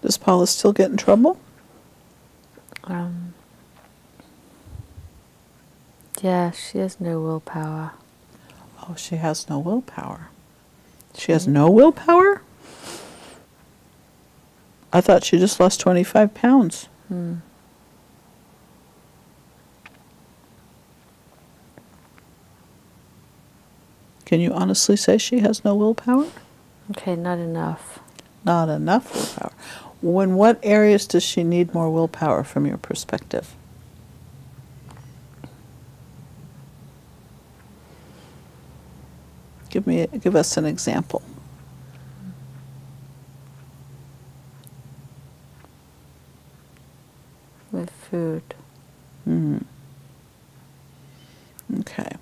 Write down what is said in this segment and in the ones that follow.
Does Paula still get in trouble? Yeah, she has no willpower. Oh, she has no willpower. She has no willpower? I thought she just lost 25 pounds. Hmm. Can you honestly say she has no willpower? Okay, not enough. Not enough willpower. In what areas does she need more willpower from your perspective? Give us an example. With food. Okay.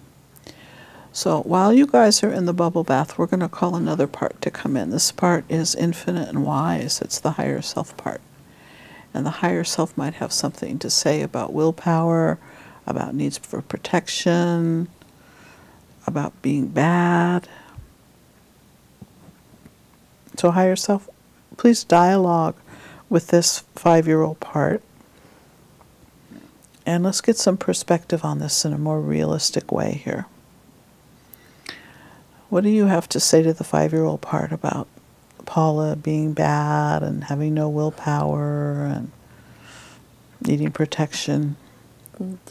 So while you guys are in the bubble bath, we're going to call another part to come in. This part is infinite and wise. It's the higher self part. And the higher self might have something to say about willpower, about needs for protection, about being bad. So higher self, please dialogue with this 5-year-old part. And let's get some perspective on this in a more realistic way here. What do you have to say to the 5-year-old part about Paula being bad and having no willpower and needing protection?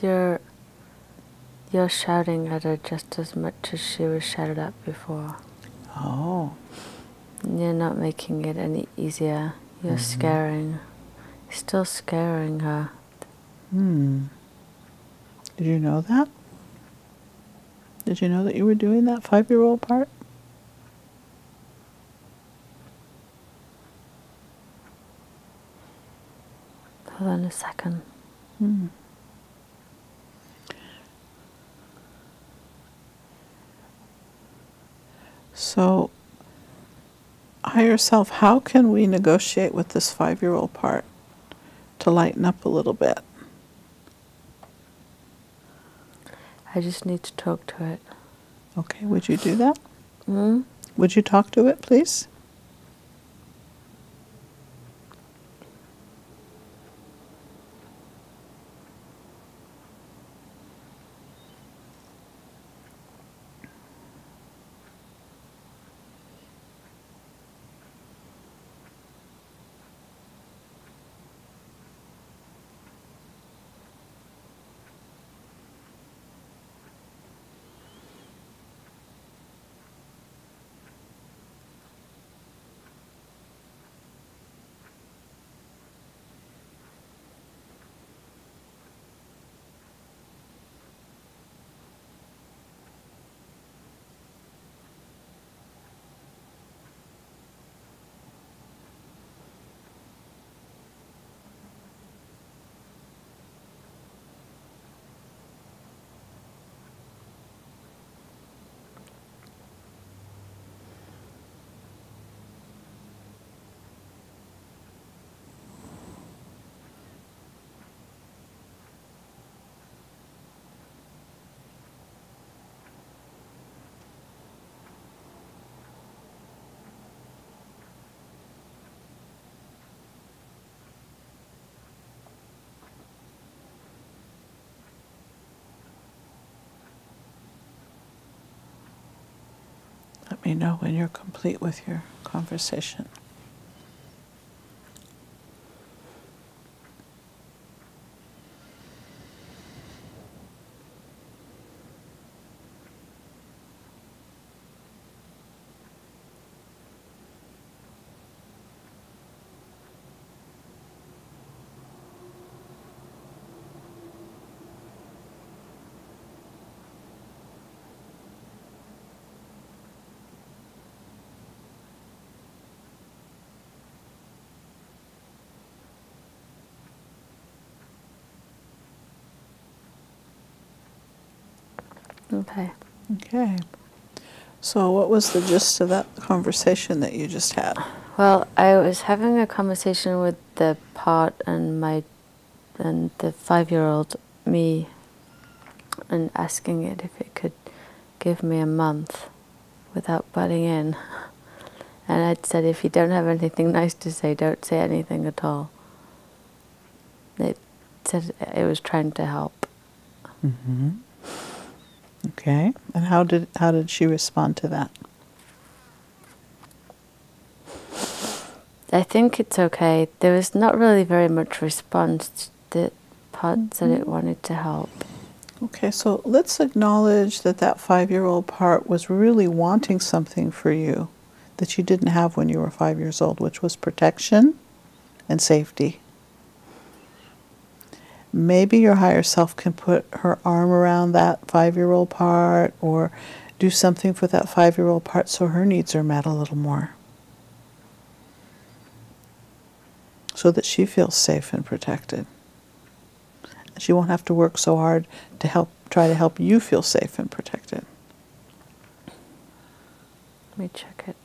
You're shouting at her just as much as she was shouted at before. Oh. You're not making it any easier. You're scaring. You're still scaring her. Did you know that? Did you know that you were doing that 5-year-old part? Hold on a second. So, higher self, how can we negotiate with this 5-year-old part to lighten up a little bit? I just need to talk to it. Okay, would you do that? Would you talk to it, please? Let me know when you're complete with your conversation. Okay. Okay. So what was the gist of that conversation that you just had? Well, I was having a conversation with the part and the 5-year-old me, and asking it if it could give me a month without butting in. And I'd said, if you don't have anything nice to say, don't say anything at all. It said it was trying to help. Mm-hmm. Okay. And how did she respond to that? I think it's okay. There was not really very much response. The part said it wanted to help. Okay, so let's acknowledge that that 5-year-old part was really wanting something for you that you didn't have when you were 5 years old, which was protection and safety. Maybe your higher self can put her arm around that 5-year-old part or do something for that 5-year-old part so her needs are met a little more. So that she feels safe and protected. She won't have to work so hard to try to help you feel safe and protected. Let me check it.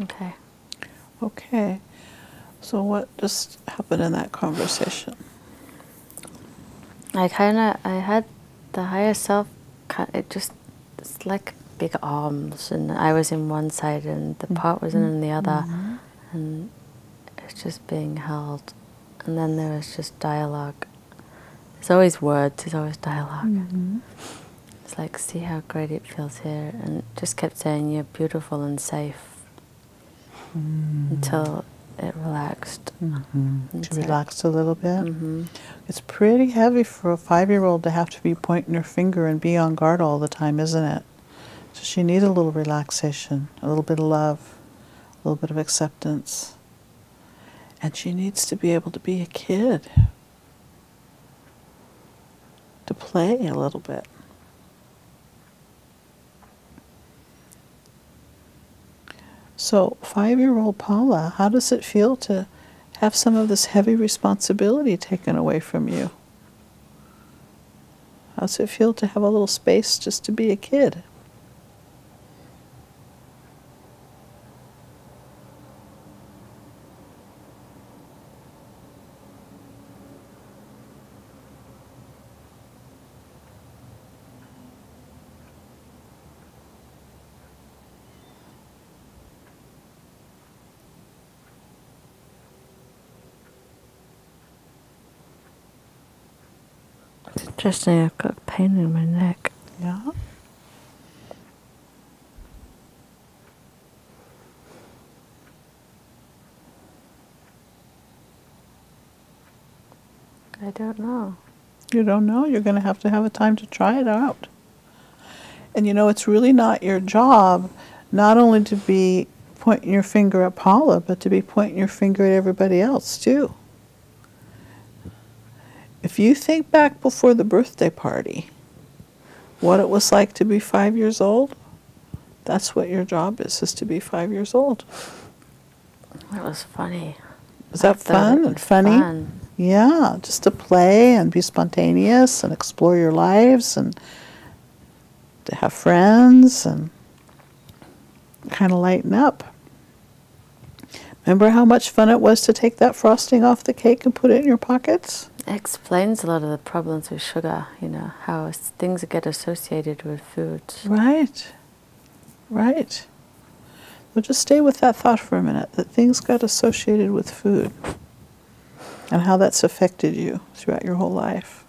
Okay. Okay. So what just happened in that conversation? I had the higher self, it's like big arms, and I was in one side and the part was in the other, and it's just being held. And then there was just dialogue. There's always words, there's always dialogue. It's like, see how great it feels here, and it just kept saying, you're beautiful and safe, until it relaxed. She relaxed a little bit. It's pretty heavy for a 5-year-old to have to be pointing her finger and be on guard all the time, isn't it? So she needs a little relaxation, a little bit of love, a little bit of acceptance. And she needs to be able to be a kid, to play a little bit. So 5-year-old Paula, how does it feel to have some of this heavy responsibility taken away from you? How does it feel to have a little space just to be a kid? It's interesting, I've got pain in my neck. Yeah? don't know. You don't know? You're going to have a time to try it out. And you know, it's really not your job not only to be pointing your finger at Paula, but to be pointing your finger at everybody else too. If you think back before the birthday party, what it was like to be 5 years old, that's what your job is to be 5 years old. That was funny. Was that fun and funny? Fun. Yeah, just to play and be spontaneous and explore your lives and to have friends and kind of lighten up. Remember how much fun it was to take that frosting off the cake and put it in your pockets? It explains a lot of the problems with sugar, you know, how things get associated with food. Right, right. Well, just stay with that thought for a minute, that things got associated with food and how that's affected you throughout your whole life.